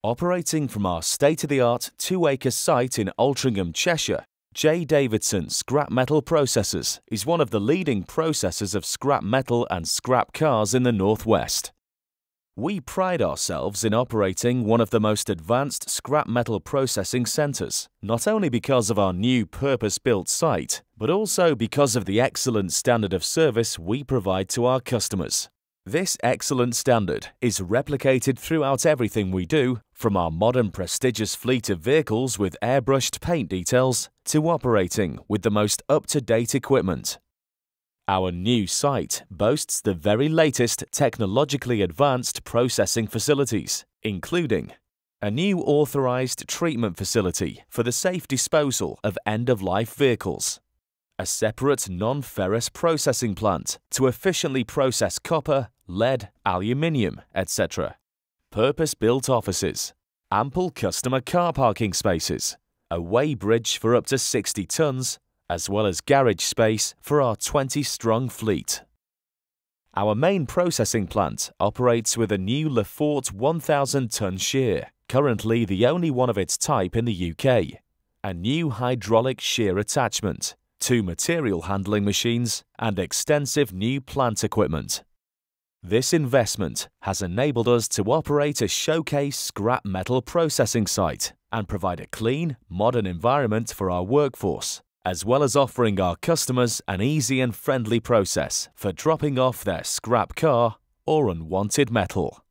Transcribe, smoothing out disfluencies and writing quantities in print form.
Operating from our state-of-the-art 2-acre site in Altrincham, Cheshire, J. Davidson Scrap Metal Processors is one of the leading processors of scrap metal and scrap cars in the Northwest. We pride ourselves in operating one of the most advanced scrap metal processing centres, not only because of our new purpose-built site, but also because of the excellent standard of service we provide to our customers. This excellent standard is replicated throughout everything we do, from our modern prestigious fleet of vehicles with airbrushed paint details to operating with the most up-to-date equipment. Our new site boasts the very latest technologically advanced processing facilities, including a new authorized treatment facility for the safe disposal of end-of-life vehicles, a separate non-ferrous processing plant to efficiently process copper, lead, aluminium, etc., purpose-built offices, ample customer car parking spaces, a weigh bridge for up to 60 tons, as well as garage space for our 20-strong fleet. Our main processing plant operates with a new Lefort 1,000-ton shear, currently the only one of its type in the UK, a new hydraulic shear attachment, 2 material handling machines, and extensive new plant equipment. This investment has enabled us to operate a showcase scrap metal processing site and provide a clean, modern environment for our workforce, as well as offering our customers an easy and friendly process for dropping off their scrap car or unwanted metal.